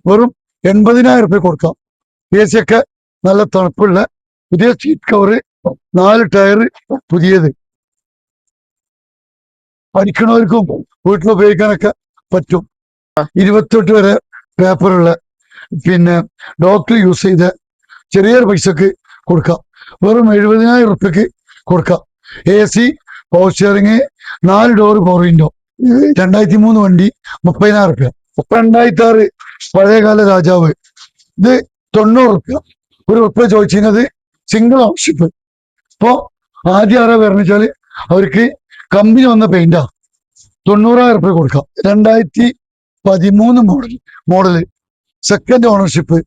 വെറും 80,000 കൊടുക്കാം. AC ഒക്കെ നല്ല തണുപ്പുള്ള പുതിയ സീറ്റ് കവറ്, 4 ടയർ പുതിയത്. പഠിക്കണവർക്കും വീട്ടിൽ ഉപയോഗിക്കാനൊക്കെ പറ്റും. 28 വരെ പേപ്പറുള്ള പിന്നെ ഡോക്ടർ യൂസ് ചെയ്ത ചെറിയൊരു പൈസക്ക് കൊടുക്കാം. വെറും 70,000 കൊടുക്കാം. AC, power steering, 4 door power window. 2003 വണ്ടി 30,000. 2006 പഴയകാല രാജാവ്. ഇത് 90 ഒരു ഉറുപ്പ്യ ചോദിച്ചിരുന്നത് സിംഗിൾ ഓണർഷിപ്പ്. ഇപ്പോ ആദ്യം ആരാ പറഞ്ഞാല് അവർക്ക് കമ്പനി വന്ന പെയിന്റാ. 90,000 കൊടുക്കാം. 2013 മോഡല് സെക്കൻഡ് ഓണർഷിപ്പ്.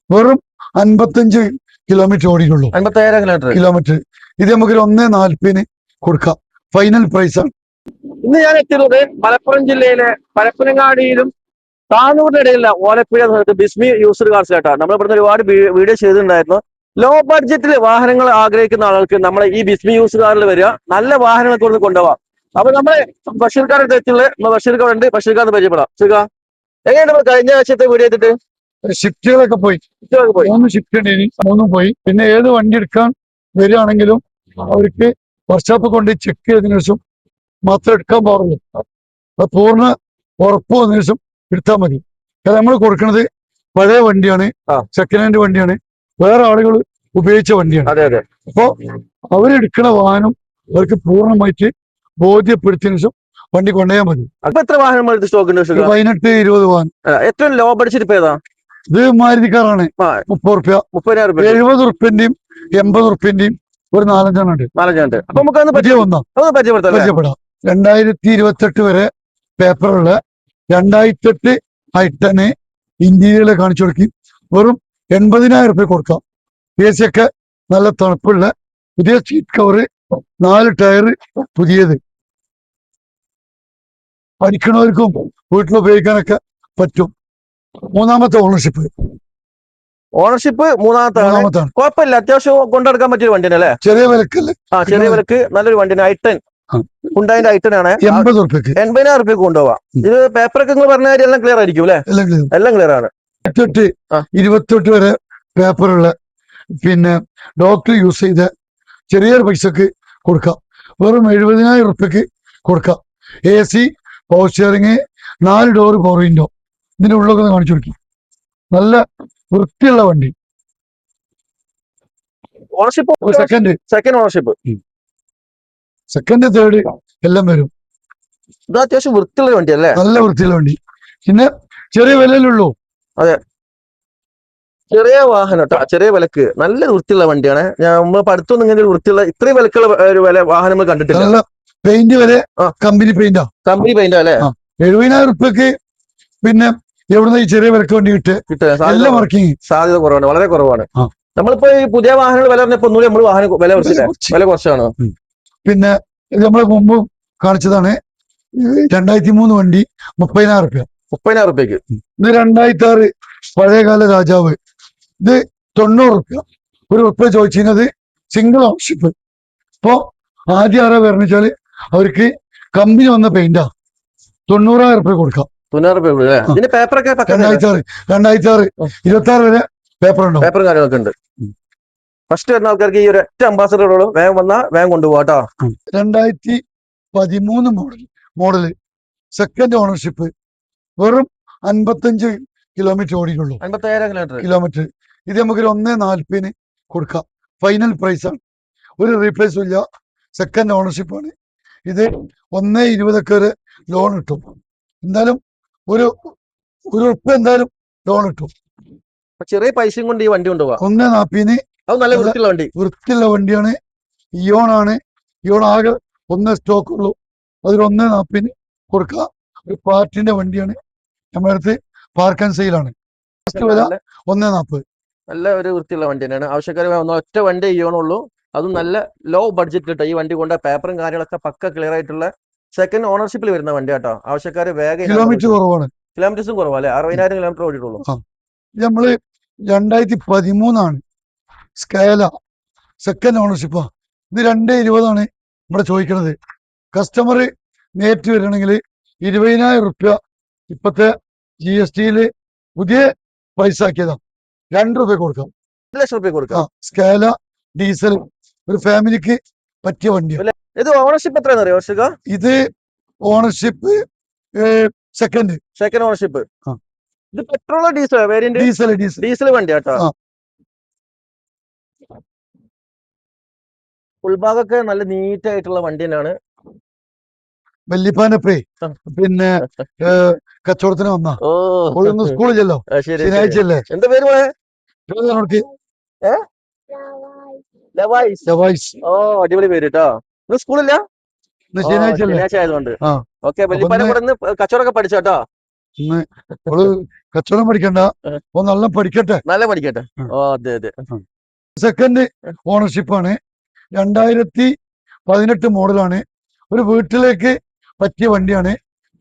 വെറും 55 കിലോമീറ്റർ ഓടിയിട്ടുള്ളൂ. 55,000 കിലോമീറ്റർ. ഇത് നമുക്കൊരു 1,40 കൊടുക്കാം. ഫൈനൽ പ്രൈസ് ആണ്. ഇന്ന് ഞാൻ എത്തിയത് മലപ്പുറം ജില്ലയിലെ പരപ്പനങ്ങാടിയിലും താനൂരിന്റെ ഇടയിലുള്ള ഓലപ്പുഴ ബിസ്മി യൂസർ കാർസിലായിട്ടാണ്. നമ്മൾ ഇവിടുന്ന് ഒരുപാട് വീഡിയോ ചെയ്തിട്ടുണ്ടായിരുന്നു. ലോ ബഡ്ജറ്റിൽ വാഹനങ്ങൾ ആഗ്രഹിക്കുന്ന ആൾക്ക് നമ്മളെ ഈ ബിസ്മി യൂസർ കാറിൽ വരിക, നല്ല വാഹനങ്ങൾ കൊടുത്ത് കൊണ്ടുപോകാം. അപ്പൊ നമ്മളെ ബഷീർക്കാരുടെ എത്തിയുള്ള ബഷീർക്കാരുണ്ട്. ബഷീർക്കാർ പരിചയപ്പെടാം. എങ്ങനെയാണ് നമ്മൾ കഴിഞ്ഞ ആഴ്ചത്തെ വീഡിയോ ചെയ്തിട്ട് ഷിഫ്റ്റുകളൊക്കെ പോയി. 3 ഷിഫ്റ്റ് ഉണ്ട്. 3 പോയി. പിന്നെ ഏത് വണ്ടി എടുക്കാൻ വരികയാണെങ്കിലും അവർക്ക് വർക്ക്ഷോപ്പ് കൊണ്ട് ചെക്ക് ചെയ്തതിനു ശേഷം മാത്രം എടുക്കാൻ പാടുള്ളൂ. അത് പൂർണ്ണ ഉറപ്പ് വന്നതിനു ശേഷം എടുത്താൽ മതി. കാരണം നമ്മൾ കൊടുക്കുന്നത് പഴയ വണ്ടിയാണ്, സെക്കൻഡ് ഹാൻഡ് വണ്ടിയാണ്, വേറെ ആളുകൾ ഉപയോഗിച്ച വണ്ടിയാണ്. അപ്പോ അവരെടുക്കുന്ന വാഹനം അവർക്ക് പൂർണ്ണമായിട്ട് ബോധ്യപ്പെടുത്തിയതിനു ശേഷം വണ്ടി കൊണ്ടുപോയാൽ മതി. അപ്പൊ എത്ര വാഹനം സ്റ്റോക്ക് ഉണ്ട്? 18-20 വാഹനം. ഏറ്റവും ലോ ബഡ്ജറ്റ് ഇപ്പൊ ഏതാ? ഇത് മാരുതി കാറാണ്. 30,000. 70,000 80,000 ഒരു 4-5 ഉണ്ട്. അപ്പൊ നമുക്ക് പരിചയപ്പെടാം. 2028 വരെ പേപ്പറുള്ള 2008 I10 ഇന്റീരിയർ കാണിച്ചു കൊടുക്കി. വെറും 80,000 കൊടുക്കാം. AC ഒക്കെ നല്ല തണുപ്പുള്ള പുതിയ സീറ്റ് കവറ്, 4 ടയർ പുതിയത്. പഠിക്കണവർക്കും വീട്ടിൽ ഉപയോഗിക്കാനൊക്കെ പറ്റും. 3ാമത്തെ ഓണർഷിപ്പ്. മൂന്നാമത്താണ്. കുഴപ്പമില്ല, അത്യാവശ്യം കൊണ്ടെടുക്കാൻ പറ്റിയ വണ്ടിയാണ് അല്ലേ? ചെറിയ വിലക്കല്ലേ? ചെറിയ വിലക്ക് നല്ലൊരു വണ്ടിയാണ്. I10 ഉണ്ടായതിന്റെ I10 ആണ്. 80,000 കൊണ്ടുപോവാം. ഇത് പേപ്പറൊക്കെ നിങ്ങൾ പറഞ്ഞ കാര്യം എല്ലാം ക്ലിയർ ആയിരിക്കും അല്ലെ? എല്ലാം ക്ലിയർ ആണ്. 28 വരെ പേപ്പറുള്ള പിന്നെ ഡോക്ടർ യൂസ് ചെയ്ത ചെറിയൊരു പൈസക്ക് കൊടുക്കാം. വെറും 70,000 കൊടുക്കാം. AC, power steering, 4 door power window. ഇതിന്റെ ഉള്ളൊക്കെ കാണിച്ചു കൊടുക്കി. നല്ല വൃത്തിയുള്ള വണ്ടി. സെക്കൻഡ് ഓണർഷിപ്പ്, സെക്കൻഡ് തേർഡ് എല്ലാം വരും. ഇത് അത്യാവശ്യം വൃത്തിയുള്ള വണ്ടി അല്ലേ? നല്ല വൃത്തിയുള്ള വണ്ടി. പിന്നെ ചെറിയ വിലയിലുള്ളൂ. അതെ, ചെറിയ വാഹനം, ചെറിയ വിലക്ക് നല്ല വൃത്തിയുള്ള വണ്ടിയാണ്. നമ്മൾ അടുത്തൊന്നും ഇങ്ങനെ വൃത്തിയുള്ള ഇത്രയും വിലക്കുള്ള ഒരു വില വാഹനം നമ്മൾ കണ്ടിട്ടില്ല. പെയിന്റ് വരെ കമ്പനി പെയിന്റാ അല്ലേ? 70,000 പിന്നെ എവിടുന്ന ഈ ചെറിയ വിലക്ക് വണ്ടി കിട്ടുക? വർക്കിംഗ് സാധ്യത കുറവാണ്, വളരെ കുറവാണ്. നമ്മളിപ്പോ ഈ പുതിയ വാഹനങ്ങൾ വില പറഞ്ഞപ്പോ ഒന്നുകൂടി നമ്മൾ വാഹനം വില കുറച്ചാണ്. പിന്നെ ഇത് നമ്മളെ മുമ്പ് കാണിച്ചതാണ്. 2003 വണ്ടി 30,000. 30,000. ഇത് 2006 പഴയകാല രാജാവ്. ഇത് 90 ഒരു ഉറുപ്പ്യ ചോദിച്ചിരുന്നത് സിംഗിൾ ഓണർഷിപ്പ്. ഇപ്പോ ആദ്യം ആരാ പറഞ്ഞാല് അവർക്ക് കമ്പനി വന്ന പെയിന്റാ. 90,000 കൊടുക്കാം. 90,000. പേപ്പറൊക്കെ 2006 26 വരെ പേപ്പറും കാര്യങ്ങളൊക്കെ ഉണ്ട്. ഫസ്റ്റ് വരുന്ന ആൾക്കാർക്ക് ഈ ഒരു ഒറ്റ അംബാസഡറോട് വേഗം വന്നാൽ വേഗം കൊണ്ടുപോകാട്ടോ. 2013 മോഡല് സെക്കൻഡ് ഓണർഷിപ്പ്. വെറും 55 കിലോമീറ്റർ ഓടിയിട്ടുള്ളൂ. 57 കിലോമീറ്റർ. ഇത് നമുക്കൊരു 1,40 കൊടുക്കാം. ഫൈനൽ പ്രൈസ് ആണ്. ഒരു റീപ്ലേസും ഇല്ല. സെക്കൻഡ് ഓണർഷിപ്പ് ആണ്. ഇത് 1,20 വരെ ലോൺ കിട്ടും. എന്തായാലും ഒരു ഉറുപ്പ് എന്തായാലും ലോൺ കിട്ടും. ചെറിയ പൈസയും കൊണ്ട് ഈ വണ്ടി കൊണ്ടുപോകാം. 1,40. അത് നല്ല വൃത്തിയുള്ള വണ്ടിയാണ്. ഇയോൺ ആണ്. ഇയോൺ ആകെ 1 സ്റ്റോക്ക് ഉള്ളൂ. അതിൽ 1,40 കൊടുക്കാം. ഒരു പാർട്ടിന്റെ വണ്ടിയാണ്. നമ്മുടെ അടുത്ത് പാർക്ക് ആൻഡ് സെയിലാണ്. ഫസ്റ്റ് വില 1,40. നല്ല ഒരു വൃത്തിയുള്ള വണ്ടി തന്നെയാണ്. ആവശ്യക്കാർ ഒറ്റ വണ്ടി ഇയോണുള്ളൂ. അതും നല്ല ലോ ബഡ്ജറ്റ് കിട്ടും. ഈ വണ്ടി കൊണ്ട് പേപ്പറും കാര്യങ്ങളൊക്കെ പക്ക ക്ലിയർ ആയിട്ടുള്ള സെക്കൻഡ് ഓണർഷിപ്പിൽ വരുന്ന വണ്ടി കേട്ടോ. ആവശ്യക്കാർ വേഗം. കിലോമീറ്റർ കുറവാണ്. കിലോമീറ്റേഴ്സും കുറവല്ലേ? 60,000 കിലോമീറ്റർ ഓടിയിട്ടുള്ളൂ. നമ്മള് 2013 സ്കേല സെക്കൻഡ് ഓണർഷിപ്പാ. ഇത് 2,20 ഇവിടെ ചോദിക്കണത്. കസ്റ്റമർ നേരിട്ട് വരണമെങ്കിൽ 20,000 ഇപ്പത്തെ GST പുതിയ പ്രൈസ് ആക്കിയതാ. 2 രൂപ കൊടുക്കാം. 2 ലക്ഷം റുപ്യ കൊടുക്കാം. സ്കേല ഡീസൽ ഒരു ഫാമിലിക്ക് പറ്റിയ വണ്ടിയാണ്. ഇത് ഓണർഷിപ്പ് എത്രയാണെന്ന് അറിയോ വർഷിക? ഇത് ഓണർഷിപ്പ് സെക്കൻഡ് ഓണർഷിപ്പ്. ഇത് പെട്രോളോ ഡീസൽ വേരിയന്റ്? ഡീസൽ വണ്ടി കേട്ടോ. ഉൾഭാഗമൊക്കെ നല്ല നീറ്റ് ആയിട്ടുള്ള വണ്ടി തന്നെയാണ്. വല്യപ്പാനപ്പേ പിന്നെ കച്ചവടത്തിന് വന്നാ സ്കൂളിലല്ലോ, ശനിയാഴ്ചയല്ലേ. എന്താ പേര് മോളെ? ഓ അടിപൊളി പേര് കേട്ടോ. ഇന്ന് സ്കൂളില്ല, ശനിയാഴ്ച ആയതുകൊണ്ട്. ഓക്കെ, വല്യപ്പാനെ കച്ചവടമൊക്കെ പഠിച്ചോട്ടോ. കച്ചവടം പഠിക്കണ്ട, നല്ല പഠിക്കട്ടെ. ഓ അതെ അതെ. സെക്കൻഡ് ഓണർഷിപ്പാണ്. 2018 മോഡലാണ്. ഒരു വീട്ടിലേക്ക് പറ്റിയ വണ്ടിയാണ്.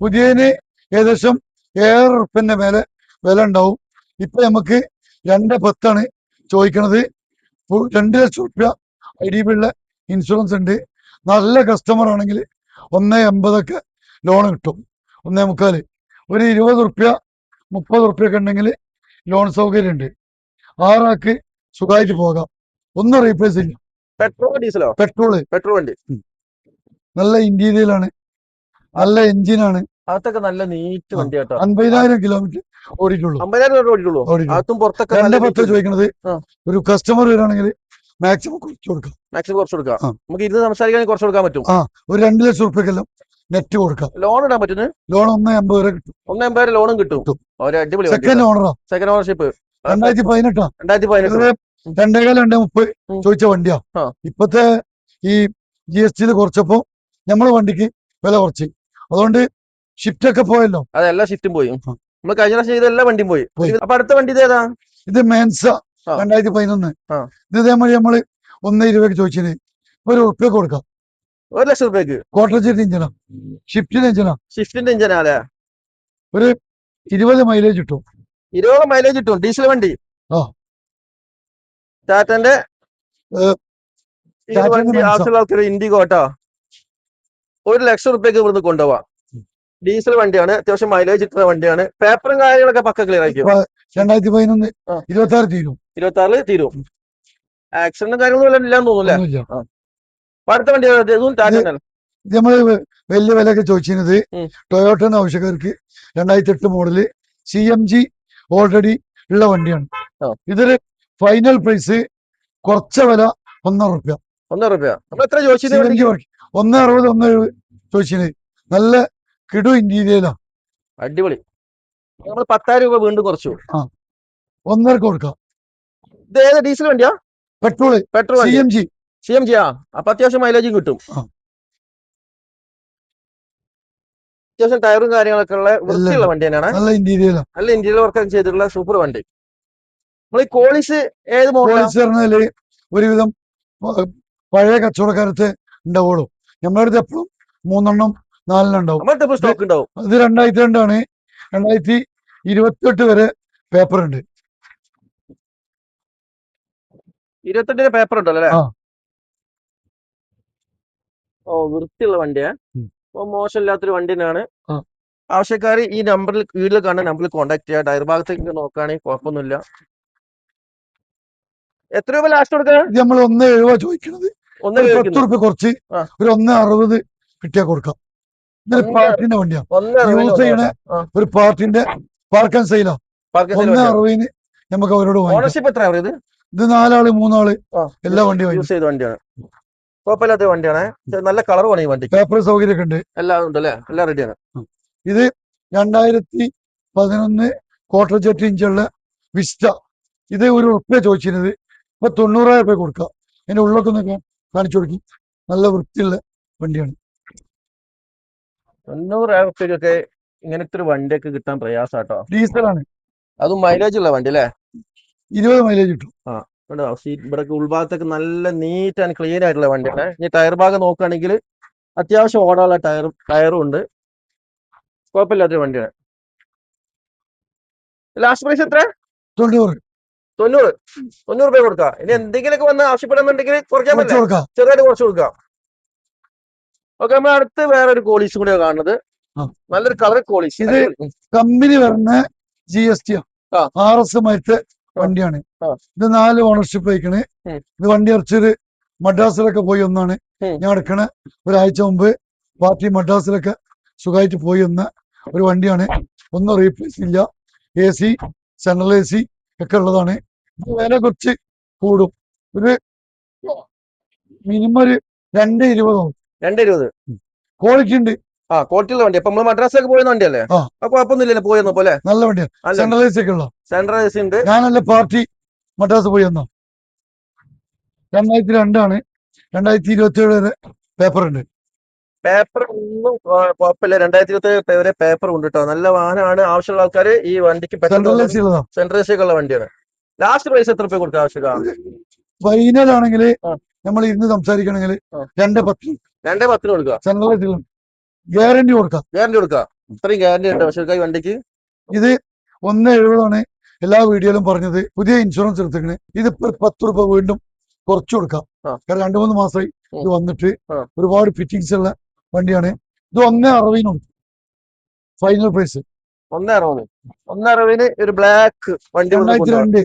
പുതിയതിന് ഏകദേശം 7 ഉറുപ്പിന്റെ മേലെ വില ഉണ്ടാവും. ഇപ്പൊ നമുക്ക് 2.10 ചോദിക്കണത്. 2 ലക്ഷം റുപ്യ IDB ഇൻഷുറൻസ് ഉണ്ട്. നല്ല കസ്റ്റമർ ആണെങ്കിൽ 1.80 ലോൺ കിട്ടും. 1.25. ഒരു 20 ഉറുപ്യ 30 ഉറുപ്യൊക്കെ ഉണ്ടെങ്കിൽ ലോൺ സൗകര്യം ഉണ്ട്. 6 ആൾക്ക് സുഖമായിട്ട് പോകാം. ഒന്നും റീപ്ലേസ് ഇല്ല. പെട്രോള് വണ്ടി നല്ല ഇന്റീരിയലാണ്, നല്ല എഞ്ചിനാണ്. അതൊക്കെ നല്ല നീറ്റ് വണ്ടി കേട്ടോ. 50,000 കിലോമീറ്റർ ഓടിയിട്ടുള്ളൂ. 2.10 ചോദിക്കണത്. ഒരു കസ്റ്റമർ വരികയാണെങ്കിൽ മാക്സിമം കുറച്ച് കൊടുക്കാം. നമുക്ക് ഇരുന്ന് സംസാരിക്കാൻ കുറച്ച് കൊടുക്കാൻ പറ്റും. ഒരു 2 ലക്ഷം റുപ്യക്കെല്ലാം നെറ്റ് കൊടുക്കാം. ലോൺ ഇടാൻ പറ്റുന്നത്? ലോൺ 1.80 വരെ കിട്ടും. 1.80 ലോണും കിട്ടും. അടിപൊളി. Second ownership 2018. 2.30 ചോദിച്ച വണ്ടിയാ. ഇപ്പത്തെ ഈ GST കുറച്ചപ്പോ നമ്മളെ വണ്ടിക്ക് വില കുറച്ച്. അതുകൊണ്ട് ഷിഫ്റ്റ് ഒക്കെ പോയല്ലോ. അതെല്ലാം ഷിഫ്റ്റും പോയി. നമ്മൾ കഴിഞ്ഞ പ്രാവശ്യം ചെയ്ത എല്ലാ വണ്ടിയും പോയി. അപ്പൊ അടുത്ത വണ്ടി ഏതാ? ഇത് മെൻസ 2011. ഇത് ഇതേമാതിരി നമ്മള് 1.20 ചോദിച്ചത്. 1 ഉറുപ്പ്യ കൊടുക്കാം. 1 ലക്ഷം റുപ്യക്ക്. ക്വാർട്ടർ ഇഞ്ചനാ, ഷിഫ്റ്റിന്റെ ഇഞ്ചനാ. ഒരു 20 മൈലേജ് കിട്ടും. 20 മൈലേജ് കിട്ടും. ഡീസൽ വണ്ടി. ടാറ്റന്റെ ആവശ്യമുള്ള ആൾക്കാർ ഇൻഡിഗോ കേട്ടോ. 1 ലക്ഷം റുപ്യക്ക് ഇവിടുന്ന് കൊണ്ടുപോവാം. ഡീസൽ വണ്ടിയാണ്, അത്യാവശ്യം മൈലേജ് കിട്ടുന്ന വണ്ടിയാണ്. പേപ്പറും കാര്യങ്ങളൊക്കെ പക്ക ക്ലിയർ ആയിരിക്കും. 2011 26 തീരും. ആക്സിഡന്റും കാര്യങ്ങളൊന്നും ഇല്ലാന്ന് തോന്നുന്നില്ല. അടുത്ത വണ്ടി നമ്മള് വലിയ വിലയൊക്കെ ചോദിച്ചിരുന്നത് ടൊയോട്ടന്റെ ആവശ്യക്കാർക്ക് 2008 മോഡല് CMG ഓൾറെഡി ഉള്ള വണ്ടിയാണ്. ഇതൊരു ഫൈനൽ പ്രൈസ് കുറച്ച വില 1.5 റുപ്യ. 1.60 1.70 ചോദിച്ചത്. നല്ല കിടു ഇന്റീരിയലാ, അടിപൊളി. നമ്മൾ 10,000 രൂപ വീണ്ടും കുറച്ചു. 1.5 കൊടുക്കാം. ഇത് ഏതാ ഡീസൽ വണ്ടിയാ? Petrol CMG. അപ്പൊ അത്യാവശ്യം മൈലേജും കിട്ടും. അത്യാവശ്യം ടയറും കാര്യങ്ങളൊക്കെ ഉള്ള വൃത്തിയുള്ള വണ്ടി തന്നെയാണ്. നല്ല ഇന്റീരിയർ വർക്ക് ചെയ്തിട്ടുള്ള സൂപ്പർ വണ്ടി. നമ്മൾ ഈ കോളിസ് ഏത് പറഞ്ഞാല് ഒരുവിധം പഴയ കച്ചവടക്കാരത്തെ ഉണ്ടാവുള്ളൂ. നമ്മുടെ അടുത്ത് എപ്പോഴും 3 4 ഉണ്ടാവും. സ്റ്റോക്ക് ഉണ്ടാവും. ഇത് 2002 ആണ്. 2028 വരെ പേപ്പർ ഉണ്ട്. 28 പേപ്പർ ഉണ്ടല്ലോ അല്ലേ? ഓ വൃത്തിയുള്ള വണ്ടിയാ. മോശമില്ലാത്തൊരു വണ്ടി തന്നെയാണ്. ആവശ്യക്കാർ ഈ നമ്പറിൽ വീട്ടിൽ കാണുന്ന നമ്പറിൽ കോൺടാക്ട് ചെയ്യുക. ടയർ ഭാഗത്തേക്ക് നോക്കുകയാണെങ്കിൽ കുഴപ്പമൊന്നുമില്ല. എത്ര രൂപ ലാസ്റ്റ് കൊടുക്കാം? നമ്മൾ 1.70 ചോദിക്കുന്നത്. 10 റുപ്യ കുറച്ച് ഒരു 1.60 കിട്ടിയാ കൊടുക്കാം. ഇതൊരു പാർട്ടിന്റെ വണ്ടിയാണ്. യൂസ് ചെയ്യണ ഒരു പാർട്ടിന്റെ പാർക്ക് ആൻഡ് സെയിലാ. 1.60 നമുക്ക് അവരോട് വാങ്ങിക്കാം. ഇത് 4 ആള് 3 ആള് എല്ലാ വണ്ടിയും യൂസ് ചെയ്ത വണ്ടിയാണ്. കുഴപ്പമില്ലാത്ത വണ്ടിയാണ്. നല്ല കളർ വേണം ഈ വണ്ടി. പേപ്പർ സൗകര്യം ഒക്കെ ഉണ്ട്. എല്ലാം ഉണ്ട് അല്ലേ? എല്ലാം റെഡിയാണ്. ഇത് 2011 ക്വാർട്ടർ ജെറ്റ് ഇഞ്ചുള്ള വിസ്റ്റ. ഇത് 1 ഉറുപ്പ്യ ചോദിച്ചിരുന്നത്. ഇപ്പൊ 90,000 രൂപ കൊടുക്കാം. അതിന്റെ ഉള്ളൊക്കെ ഒന്ന് കാണിച്ചു കൊടുക്കും. നല്ല വൃത്തിയുള്ള വണ്ടിയാണ്. 90,000 രൂപയ്ക്കൊക്കെ ഇങ്ങനത്തെ ഒരു വണ്ടിയൊക്കെ കിട്ടാൻ പ്രയാസാട്ടോ. ഡീസലാണ്. അതും മൈലേജ് ഉള്ള വണ്ടി അല്ലേ? 20 മൈലേജ് കിട്ടും. ഇവിടെ ഉൾഭാഗത്തൊക്കെ നല്ല നീറ്റ് ആൻഡ് ക്ലീൻ ആയിട്ടുള്ള വണ്ടിയാണ്. ഇനി ടയർ ഭാഗം നോക്കുകയാണെങ്കിൽ അത്യാവശ്യം ഓടാനുള്ള ടയറും ഉണ്ട്. കുഴപ്പമില്ലാത്തൊരു വണ്ടിയാണ്. ലാസ്റ്റ് പ്രൈസ് എത്ര? 90 രൂപ കൊടുക്കാം. ഇനി എന്തെങ്കിലുമൊക്കെ വന്ന് ആവശ്യപ്പെടുന്നുണ്ടെങ്കിൽ കുറയ്ക്കാൻ പറ്റില്ല, ചെറുതായിട്ട് കുറച്ച് കൊടുക്കാം. ഓക്കെ, നമ്മൾ അടുത്ത് വേറെ ഒരു കോളീസും കൂടെയാണ് കാണുന്നത്. നല്ലൊരു കളർ കോളീസ്. ഇത് കമ്പനി വരുന്ന GST ആ. RS മരത്തെ വണ്ടിയാണ്. ആ. ഇത് 4 ഓണർഷിപ്പ് വയ്ക്കണ്. ഇത് വണ്ടി ഇറച്ചൊരു മദ്രാസിലൊക്കെ പോയി ഒന്നാണ്. ഞാൻ എടുക്കണ ഒരാഴ്ച മുമ്പ് പാർട്ടി മദ്രാസിലൊക്കെ സുഖമായിട്ട് പോയി വന്ന ഒരു വണ്ടിയാണ്. ഒന്നും റീപ്ലേസ് ഇല്ല. AC, സെൻട്രൽ AC ഒക്കെ ഉള്ളതാണ്. ഇത് വില കുറച്ച് കൂടും. ഒരു മിനിമം ഒരു 220 220. ക്വാളിറ്റി ഉണ്ട്. ആ, ക്വാളിറ്റിയുള്ള വണ്ടി. അപ്പൊ നമ്മള് മദ്രാസിലൊക്കെ പോയ വണ്ടിയല്ലേ? ആ. അപ്പൊ കുഴപ്പമൊന്നുമില്ലല്ലോ പോയെന്നോ പോലെ. നല്ല വണ്ടിയാണ്. സെൻട്രൽ AC ഒക്കെ ഉള്ള സെൻട്രൽ AC ഉണ്ട്. ഞാനല്ല പാർട്ടി മദ്രാസ് പോയി വന്നോ. 2002 ആണ്. 2027 വരെ പേപ്പർ ഉണ്ട്. പേപ്പർ ഒന്നും കുഴപ്പമില്ല. 2027 വരെ പേപ്പർ ഉണ്ട് കേട്ടോ. നല്ല വാഹനമാണ്. ആവശ്യമുള്ള ആൾക്കാർ ഈ വണ്ടിക്ക് സെൻട്രൽ AC ഉള്ളതാ. സെൻട്രൽ AC ഒക്കെ ഉള്ള വണ്ടിയാണ്. ലാസ്റ്റ് പ്രൈസ് എത്ര രൂപ കൊടുക്കുക ആവശ്യമില്ല? ഫൈനൽ ആണെങ്കിൽ നമ്മൾ ഇരുന്ന് സംസാരിക്കണമെങ്കിൽ 210. 210 കൊടുക്കുക. സെൻട്രൽ AC ഗ്യാരണ്ടി കൊടുക്കാം. ഗ്യാരണ്ടി കൊടുക്കുക. ഇത്രയും ഗ്യാരണ്ടി ഉണ്ട് പക്ഷേ ഈ വണ്ടിക്ക്. ഇത് 170 ആണ് എല്ലാ വീഡിയോയിലും പറഞ്ഞത്. പുതിയ ഇൻഷുറൻസ് എടുത്തേക്കണേ. ഇത് 10 രൂപ വീണ്ടും കുറച്ചു കൊടുക്കാം. കാരണം 2-3 മാസമായി ഇത് വന്നിട്ട് ഒരുപാട് ഫിറ്റിങ്സ് ഉള്ള വണ്ടിയാണ്. ഇത് 160 കൊടുക്കും. ഫൈനൽ പ്രൈസ് 160 ഒരു ബ്ലാക്ക് വണ്ടി. 2002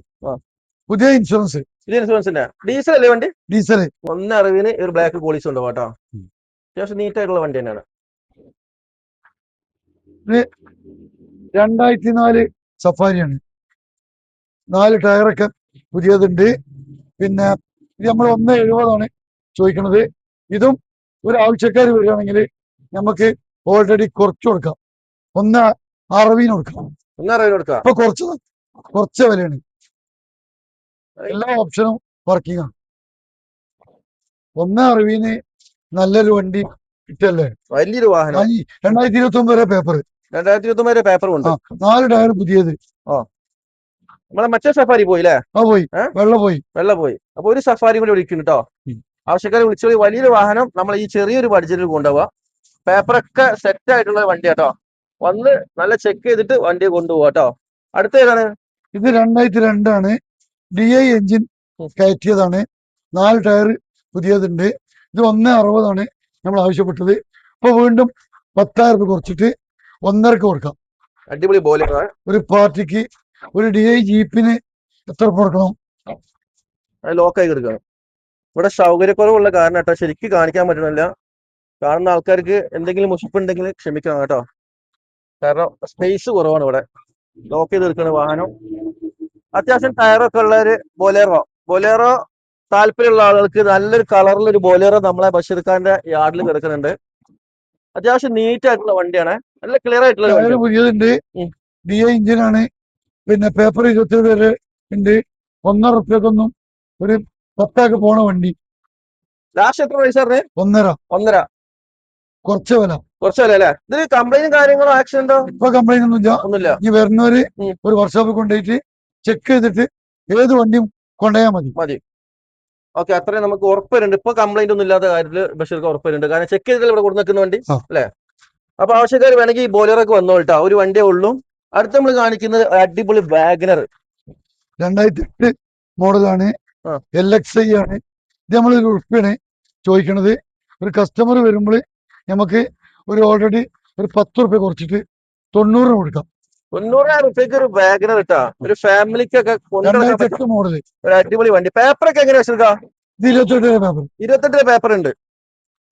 പുതിയ ഇൻഷുറൻസ്. ഇൻഷുറൻസിന്റെ ഡീസൽ അല്ലേ വണ്ടി? ഡീസൽ. 160 ഒരു ബ്ലാക്ക് പോളിസി ഉണ്ടോ കേട്ടോ. അത്യാവശ്യം നീറ്റ് ആയിട്ടുള്ള വണ്ടി തന്നെയാണ്. 2004 സഫാരിയാണ്. 4 ടയറൊക്കെ പുതിയതുണ്ട്. പിന്നെ ഇത് നമ്മൾ 170 ചോദിക്കുന്നത്. ഇതും ഒരു ആവശ്യക്കാർ വരികയാണെങ്കിൽ നമുക്ക് ഓൾറെഡി കുറച്ച് കൊടുക്കാം. 160 കൊടുക്കാം. 160 കൊടുക്കാം. ഇപ്പൊ കുറച്ച് വിലയാണ്. എല്ലാ ഓപ്ഷനും വർക്കിംഗ് ആണ്. 160 നല്ലൊരു വണ്ടി കിട്ടല്ലേ. വലിയൊരു വാഹനം. 2029 വരെ പേപ്പർ. 2029 വരെ പേപ്പർ ഉണ്ട്. 4 ടയർ പുതിയത്. നമ്മളെ മറ്റേ സഫാരി പോയില്ലേ? പോയി. വെള്ള പോയി. അപ്പൊ ഒരു സഫാരി കൂടി വിളിക്കുന്നു കേട്ടോ. ആവശ്യക്കാരെ വിളിച്ചോളി. വലിയൊരു വാഹനം നമ്മൾ ഈ ചെറിയൊരു ബഡ്ജറ്റിൽ കൊണ്ടുപോവാ. പേപ്പറൊക്കെ സെറ്റ് ആയിട്ടുള്ള വണ്ടി കേട്ടോ. വന്ന് നല്ല ചെക്ക് ചെയ്തിട്ട് വണ്ടി കൊണ്ടുപോവാ കേട്ടോ. അടുത്ത ഏതാണ്? ഇത് 2002 ആണ്. DI എഞ്ചിൻ കയറ്റിയതാണ്. 4 ടയർ പുതിയതുണ്ട്. ഇത് 160 നമ്മൾ ആവശ്യപ്പെട്ടത്. ഇപ്പൊ വീണ്ടും 10,000 രൂപ കുറച്ചിട്ട് 1.5 കൊടുക്കാം. അടിപൊളി ബോലെറോ. ഒരു പാർട്ടിക്ക് ഒരു DI ജീപ്പിന് എത്ര കൊടുക്കണം? ലോക്കായി കിടക്കണം. ഇവിടെ സൗകര്യക്കുറവുള്ള കാരണം കേട്ടോ. ശരിക്കും കാണിക്കാൻ പറ്റണില്ല. കാണുന്ന ആൾക്കാർക്ക് എന്തെങ്കിലും മുഷിപ്പുണ്ടെങ്കിൽ ക്ഷമിക്കണം കേട്ടോ. കാരണം സ്പേസ് കുറവാണ് ഇവിടെ. ലോക്ക് ചെയ്ത് എടുക്കുന്ന വാഹനം. അത്യാവശ്യം ടയറൊക്കെ ഉള്ള ഒരു ബൊലേറോ താല്പര്യമുള്ള ആളുകൾക്ക് നല്ലൊരു കളറിലൊരു ബൊലേറോ നമ്മളെ ബഷീർ ഖാന്റെ യാർഡിൽ കിടക്കുന്നുണ്ട്. അത്യാവശ്യം നീറ്റ് ആയിട്ടുള്ള വണ്ടിയാണ്. നല്ല ക്ലിയർ ആയിട്ടുള്ള പുതിയതുണ്ട്. DI എഞ്ചിനാണ്. പിന്നെ പേപ്പർ 27 വരെ ഉണ്ട്. 1.5 റുപ്യക്കൊന്നും ഒരു 10 പോണ വണ്ടി. ലാസ്റ്റ് എത്ര പൈസ പറഞ്ഞേ? 1.5. കുറച്ച് വില അല്ലേ? ഇതിന് കംപ്ലൈന്റും കാര്യങ്ങളോ ആക്സിഡന്റോ? ഇപ്പൊ കംപ്ലൈന്റ് ഒന്നുമില്ല. ഈ വരുന്നവര് ഒരു വർക്ക്ഷോപ്പിൽ കൊണ്ടുപോയിട്ട് ചെക്ക് ചെയ്തിട്ട് ഏത് വണ്ടിയും കൊണ്ടുപോയാൽ മതി. ഓക്കെ, അത്രയും നമുക്ക് ഉറപ്പ് വരുന്നുണ്ട്. ഇപ്പൊ കംപ്ലൈന്റ് ഒന്നും ഇല്ലാത്ത കാര്യത്തിൽ ബഷീർക്ക് ഉറപ്പ് വരുന്നുണ്ട്. കാരണം ചെക്ക് ചെയ്തിട്ട് ഇവിടെ കൊടുക്കുന്ന വണ്ടി അല്ലേ? അപ്പൊ ആവശ്യക്കാർ വേണമെങ്കിൽ ഈ ബോലെറോക്ക് വന്നോട്ടാ. ഒരു വണ്ടിയേ ഉള്ളൂ. അടുത്ത് നമ്മൾ കാണിക്കുന്നത് അടിപൊളി വാഗനർ. 2008 മോഡലാണ്. LXI ആണ്. ഇത് നമ്മളൊരു ഉറുപ്പിയാണ് ചോദിക്കണത്. ഒരു കസ്റ്റമർ വരുമ്പോൾ നമുക്ക് ഒരു ഓൾറെഡി ഒരു 10 റുപ്യ കുറച്ചിട്ട് 90 കൊടുക്കാം. 90,000 റുപ്യക്ക് ഒരു വാഗനർ കിട്ടാ. ഒരു ഫാമിലിക്കൊക്കെ 2008 മോഡല് ഒരു അടിപൊളി വണ്ടി. പേപ്പറൊക്കെ എങ്ങനെയാ വെച്ചാൽ? 28 പേപ്പർ ഉണ്ട്.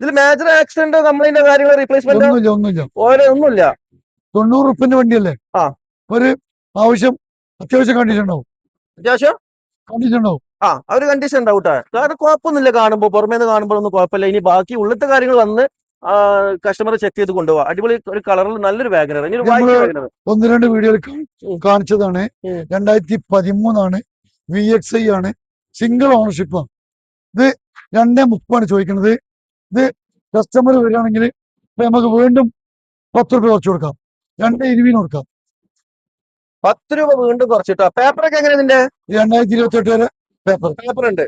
ഇതിൽ മേജർ ആക്സിഡന്റോ കംപ്ലൈന്റോ കാര്യങ്ങളോ റീപ്ലേസ്മെന്റോ ഒന്നുമില്ല. 90 റുപ്യന്റെ വണ്ടിയല്ലേ? ഒരു അത്യാവശ്യം കണ്ടീഷൻ ഉണ്ടാവും. ഒരു കണ്ടീഷൻ ഉണ്ടാവും കേട്ടോ. കാരണം കുഴപ്പമൊന്നുമില്ല. കാണുമ്പോൾ പുറമേ നിന്ന് കാണുമ്പോൾ ഒന്നും കുഴപ്പമില്ല. ഇനി ബാക്കി ഉള്ളത്തെ കാര്യങ്ങൾ വന്ന് കസ്റ്റമർ ചെക്ക് ചെയ്ത് കൊണ്ടുപോവാ. അടിപൊളി ഒരു കളറിൽ നല്ലൊരു വാഗനർ. 1-2 വീഡിയോയിൽ കാണിച്ചതാണ്. 2013 VXI ആണ്. സിംഗിൾ ഓണർഷിപ്പാണ്. ഇത് 2.30 ചോദിക്കുന്നത്. ഇത് കസ്റ്റമർ വരികയാണെങ്കിൽ നമുക്ക് വീണ്ടും 10 രൂപ കുറച്ച് കൊടുക്കാം. 2.20 കൊടുക്കാം. 10 രൂപ വീണ്ടും കുറച്ചിട്ടോ. പേപ്പറൊക്കെ എങ്ങനെ? ഇതിന്റെ 2028 വരെ പേപ്പർ ഉണ്ട്.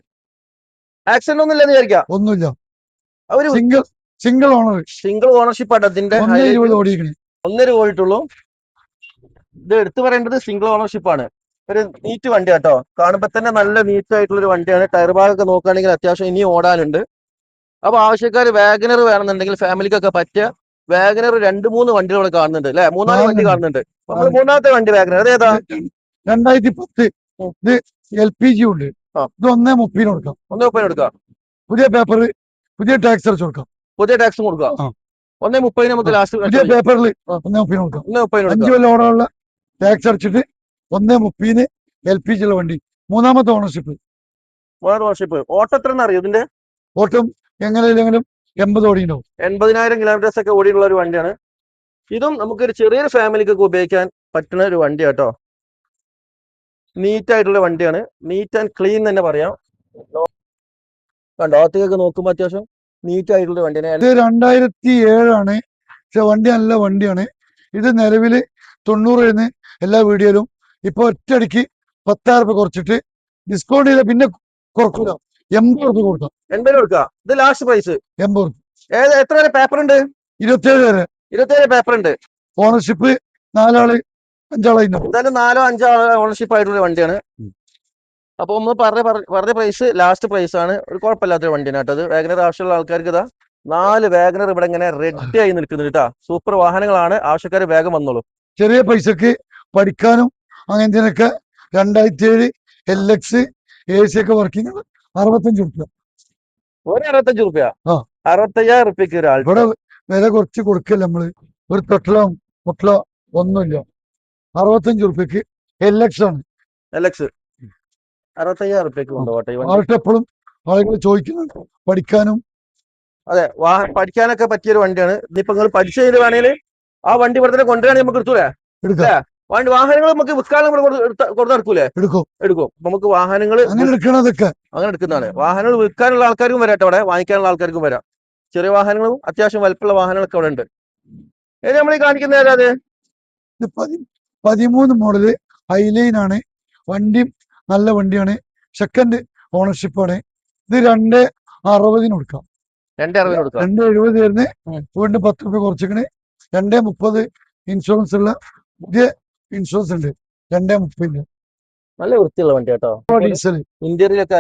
ആക്സിഡന്റ് ഒന്നും ഇല്ലെന്ന് വിചാരിക്കാം. ഒന്നുമില്ല. സിംഗിൾ ഓണർഷിപ്പ് ആണ്. അതിന്റെ 1.20 ഓടിയിട്ടുള്ളൂ. ഇത് എടുത്തു പറയേണ്ടത് സിംഗിൾ ഓണർഷിപ്പ് ആണ്. ഒരു നീറ്റ് വണ്ടി കേട്ടോ. കാണുമ്പോ തന്നെ നല്ല നീറ്റ് ആയിട്ടുള്ള ഒരു വണ്ടിയാണ്. ടയർ ഭാഗമൊക്കെ നോക്കുകയാണെങ്കിൽ അത്യാവശ്യം ഇനി ഓടാനുണ്ട്. അപ്പൊ ആവശ്യക്കാർ വാഗനർ വേണമെന്നുണ്ടെങ്കിൽ ഫാമിലിക്കൊക്കെ പറ്റിയ വാഗനർ 2-3 വണ്ടികൾ ഇവിടെ കാണുന്നുണ്ട് അല്ലെ? 3-4 വണ്ടി കാണുന്നുണ്ട്. നമ്മൾ 3-ാമത്തെ വണ്ടി വാഗനർ. അതേതാ? 2010 ഇത് LPG ഉണ്ട്. ആ. ഇത് 1.30 കൊടുക്കാം. 1.30 എടുക്കാം. പുതിയ പേപ്പർ, പുതിയ ടാക്സ് അടച്ചു കൊടുക്കാം. പുതിയ ടാക്സ് കൊടുക്കാം. ആ. 1.30 നമുക്ക് ലാസ്റ്റ് പുതിയ പേപ്പറിൽ 1.30 കൊടുക്കാം. 1.30 5 കൊല്ലം ഓടാനുള്ള ടാക്സ് അടച്ചിട്ട് 1.30 LPG ഉള്ള വണ്ടി. 3ാമത്തെ ഓണർഷിപ്പ്. ഓണർഷിപ്പ്. ഓട്ടം എത്ര അറിയോ ഇതിന്റെ? ഓട്ടം എങ്ങനെയെങ്കിലും 80 ഓടി ഉണ്ടാവും. 80,000 കിലോമീറ്റേഴ്സ് ഒക്കെ ഓടിയുള്ള ഒരു വണ്ടിയാണ്. ഇതും നമുക്കൊരു ചെറിയൊരു ഫാമിലിക്കൊക്കെ ഉപയോഗിക്കാൻ പറ്റുന്ന ഒരു വണ്ടി കേട്ടോ. നീറ്റ് ആയിട്ടുള്ള വണ്ടിയാണ്. നീറ്റ് ആൻഡ് ക്ലീൻ തന്നെ പറയാം. കണ്ടോ, അകത്തേക്കൊക്കെ നോക്കുമ്പോൾ അത്യാവശ്യം നീറ്റ് ആയിട്ടുള്ള വണ്ടിയാണ്. ഇത് 2007 പക്ഷെ വണ്ടി നല്ല വണ്ടിയാണ്. ഇത് നിലവില് 90 എല്ലാ വീഡിയോയിലും. ഇപ്പൊ ഒറ്റയടിക്ക് 10,000 രൂപ കുറച്ചിട്ട് ഡിസ്കൗണ്ട് ചെയ്ത പിന്നെ കുറക്കൂല. 80 രൂപ കൊടുക്കാം. 80 കൊടുക്കുക. ഇത് ലാസ്റ്റ് പ്രൈസ് 80 രൂപ. എത്ര വരെ പേപ്പർ ഉണ്ട്? 27 വരെ. 27 പേപ്പർ ഉണ്ട്. ഓണർഷിപ്പ് 4 ആള് 5 ആളായി. എന്തായാലും 4-5 ഓണർഷിപ്പ് ആയിട്ടുള്ള വണ്ടിയാണ്. അപ്പൊ നമ്മൾ പറഞ്ഞ പ്രൈസ് ലാസ്റ്റ് പ്രൈസ് ആണ്. ഒരു കുഴപ്പമില്ലാത്തൊരു വണ്ടിയാണ് കേട്ടോ. അത് വാഗനർ ആവശ്യമുള്ള ആൾക്കാർക്ക് ഇതാ 4 വാഗനർ ഇവിടെ ഇങ്ങനെ റെഡി ആയി നിൽക്കുന്നുണ്ട് കേട്ടോ. സൂപ്പർ വാഹനങ്ങളാണ്. ആവശ്യക്കാർ വേഗം വന്നോളൂ. ചെറിയ പൈസക്ക് പഠിക്കാനും അങ്ങനത്തേനൊക്കെ 2007 LX AC ഒക്കെ വർക്കിംഗ് 65 രൂപ. ഒരു 65 രൂപ. ആ. 65,000 രൂപയ്ക്ക് ഒരാൾ. ഇവിടെ വില കുറച്ച് കൊടുക്കല്ല നമ്മള്. ഒരു പൊട്ടലോ ഒന്നുമില്ല. 65 രൂപയ്ക്ക് LX ആണ്. LX 65,000 രൂപയ്ക്ക് കൊണ്ടുപോട്ടെ. ആൾക്ക് എപ്പോഴും ആളുകൾ ചോദിക്കുന്നുണ്ട് പഠിക്കാനും. അതെ, പഠിക്കാനൊക്കെ പറ്റിയ ഒരു വണ്ടിയാണ്. ഇനിയിപ്പോ നിങ്ങൾ പഠിച്ചു കഴിഞ്ഞ് വേണേല് ആ വണ്ടി ഇവിടെ തന്നെ കൊണ്ടുവരാണെങ്കിൽ നമുക്ക് എടുത്തൂലേ? എടുക്കാം. വാഹനങ്ങൾ നമുക്ക് വിൽക്കാൻ കൊടുത്ത് നടക്കൂലേ? എടുക്കും. നമുക്ക് വാഹനങ്ങൾ അങ്ങനെ എടുക്കണതൊക്കെ അങ്ങനെ എടുക്കുന്നതാണ്. വാഹനങ്ങൾ വിൽക്കാനുള്ള ആൾക്കാർക്കും വരാട്ടെ, അവിടെ വാങ്ങിക്കാനുള്ള ആൾക്കാർക്കും വരാം. ചെറിയ വാഹനങ്ങളും അത്യാവശ്യം വലുപ്പമുള്ള വാഹനങ്ങളൊക്കെ അവിടെ ഉണ്ട്. ഏത് നമ്മൾ ഈ കാണിക്കുന്ന ഏതാ? അത് 13 മോഡല് ഹൈലൈൻ ആണ്. വണ്ടി നല്ല വണ്ടിയാണ്. സെക്കൻഡ് ഓണർഷിപ്പാണ്. ഇത് 2.60 കൊടുക്കാം. 2.60 കൊടുക്കാം. 2.70 വരുന്ന വീണ്ടും 10 രൂപ കുറച്ചിക്കണ്. 2.30 ഇൻഷുറൻസ് ഉള്ള പുതിയ ഇൻഷുറൻസ് ഉണ്ട്. 2.30 നല്ല വൃത്തിയുള്ള വണ്ടി കേട്ടോ. ഡീസൽ. ഇന്ത്യയിലൊക്കെ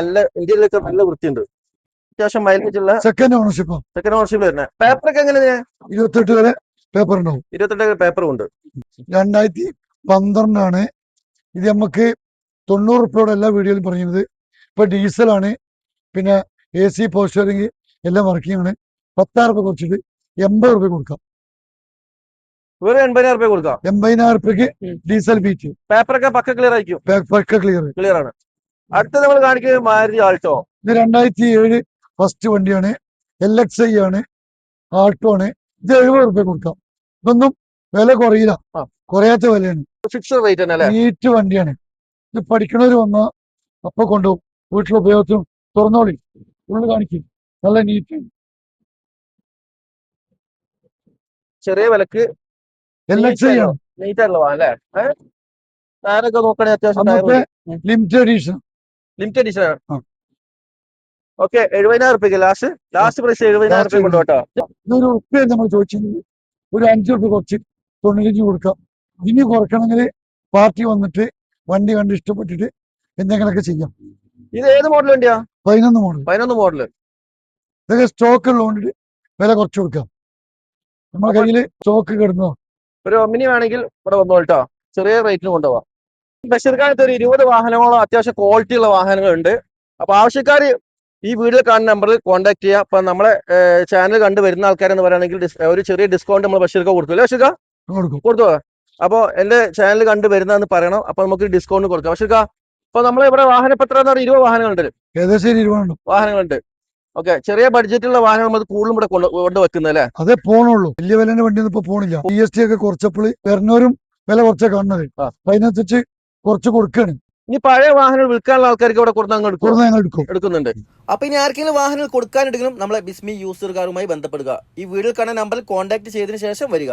നല്ല വൃത്തിയുണ്ട്. അത്യാവശ്യം മൈലേജ് ഉള്ള സെക്കൻഡ് ഓണർഷിപ്പ് വരുന്നത്. പേപ്പറൊക്കെ എങ്ങനെയാ? 28 വരെ പേപ്പർ ഉണ്ടാവും. 28 പേപ്പറും ഉണ്ട്. 2012 ഇത് നമുക്ക് 90 രൂപയോടെ എല്ലാ വീഡിയോയിലും പറയുന്നത്. ഇപ്പൊ ഡീസലാണ്. പിന്നെ AC പവർ സ്റ്റിയറിംഗ് എല്ലാം വർക്കിംഗ് ആണ്. 10,000 രൂപ കുറച്ചിട്ട് 80 രൂപ കൊടുക്കാം. വെറും 80,000 രൂപ കൊടുക്കാം. 80,000 രൂപയ്ക്ക് ഡീസൽ ബീറ്റ്. പേപ്പറൊക്കെ പക്ക ക്ലിയർ ആയിരിക്കും. ക്ലിയർ ആണ്. അടുത്ത നമ്മൾ കാണിക്കുന്നത് മാരുതി ആൾട്ടോ. ഇത് 2007 ഫസ്റ്റ് വണ്ടിയാണ്. LXI ആണ്. ആൾട്ടോ ആണ്. ഇത് 70 രൂപ കൊടുക്കാം. ഇതൊന്നും വില കുറയില്ല. കുറയാത്ത വിലയാണ്. ഫിക്സഡ് റേറ്റ് തന്നെ അല്ലേ? നീറ്റ് വണ്ടിയാണ്. ഇത് പഠിക്കണവര് വന്നാ അപ്പൊ കൊണ്ടുപോകും. വീട്ടിലെ ഉപയോഗത്തിനും തുറന്നോളി. ഉള്ളു കാണിക്കും. നല്ല നീറ്റ്. ചെറിയ വിലക്ക് LXI ആണ്. നീറ്റ് ആയിട്ടുള്ള അല്ലേ? ടയറൊക്കെ നോക്കണേ അത്യാവശ്യം ലിമിറ്റഡ് എഡീഷൻ. ലിമിറ്റഡ് എഡിഷൻ ആണ്. ഓക്കെ, 70,000 രൂപയ്ക്ക് ലാസ്റ്റ് പ്രൈസ് 70,000 രൂപ കൊണ്ടുപോട്ടോ. ഇതൊരു ഉറുപ്പ്യ നമ്മൾ ചോദിച്ചെങ്കിൽ ഒരു 5 രൂപ കുറച്ച് 95 കൊടുക്കാം. ഇനി കുറക്കണമെങ്കിൽ പാർട്ടി വന്നിട്ട് വണ്ടി കണ്ട് ഇഷ്ടപ്പെട്ടിട്ട് എന്തെങ്കിലുമൊക്കെ ചെയ്യാം. ഇത് ഏത് മോഡൽ വണ്ടിയാ? 11 മോഡൽ. 11 മോഡൽ. ഇതൊക്കെ സ്റ്റോക്ക് ഉള്ളതുകൊണ്ട് വില കുറച്ച് കൊടുക്കാം. നമ്മുടെ കയ്യിൽ സ്റ്റോക്ക് കിടന്നോ. ഒരു ഒമിനി വേണമെങ്കിൽ ഇവിടെ വന്നോട്ടോ. ചെറിയ റേറ്റിന് കൊണ്ടുപോകാം. ബഷീർഖാനത്ത് ഒരു 20 വാഹനങ്ങളോ അത്യാവശ്യം ക്വാളിറ്റി ഉള്ള വാഹനങ്ങളുണ്ട്. അപ്പൊ ആവശ്യക്കാർ ഈ വീഡിയോ കാണുന്ന നമ്പറിൽ കോൺടാക്ട് ചെയ്യുക. അപ്പൊ നമ്മളെ ചാനൽ കണ്ടു വരുന്ന ആൾക്കാരെന്ന് പറയുകയാണെങ്കിൽ ഒരു ചെറിയ ഡിസ്കൗണ്ട് നമ്മൾ ബഷീർക്ക് കൊടുക്കില്ല. ബഷീർക്ക കൊടുത്തു. അപ്പൊ എന്റെ ചാനൽ കണ്ടു വരുന്നതെന്ന് പറയണം. അപ്പൊ നമുക്ക് ഡിസ്കൗണ്ട് കൊടുക്കാം. ബഷീർക്ക അപ്പൊ നമ്മളെ ഇവിടെ വാഹനം ഇപ്പൊ എത്ര 20 വാഹനങ്ങളുണ്ട്. ഏകദേശം 20 വാഹനങ്ങളുണ്ട്. ഓക്കെ, ചെറിയ ബഡ്ജറ്റുള്ള വാഹനം നമ്മൾ കൂടുതലും ഇവിടെ കൊണ്ട് വെക്കുന്നത് അല്ലേ? അതേ പോണുള്ളൂ. വലിയ വിലന്റെ വണ്ടിയൊന്നും ഇപ്പൊ പോണില്ല. GST ഒക്കെ കുറച്ചപ്പോൾ വരുന്നവരും വില കുറച്ചാ കാണുന്നത്. അപ്പൊ അതിനനുസരിച്ച് കുറച്ച് കൊടുക്കാണ്. ഇനി പഴയ വാഹനങ്ങൾ വിൽക്കാനുള്ള ആൾക്കാർക്ക് ഇവിടെ ഞങ്ങൾ എടുക്കുന്നുണ്ട്. അപ്പൊ ഇനി ആർക്കെങ്കിലും വാഹനങ്ങൾ കൊടുക്കാനുണ്ടെങ്കിലും നമ്മളെ ബിസ്മി യൂസർ കാറുമായി ബന്ധപ്പെടുക. ഈ വീഡിയോ കാണുന്ന നമ്പറിൽ കോൺടാക്ട് ചെയ്തതിനു ശേഷം വരിക.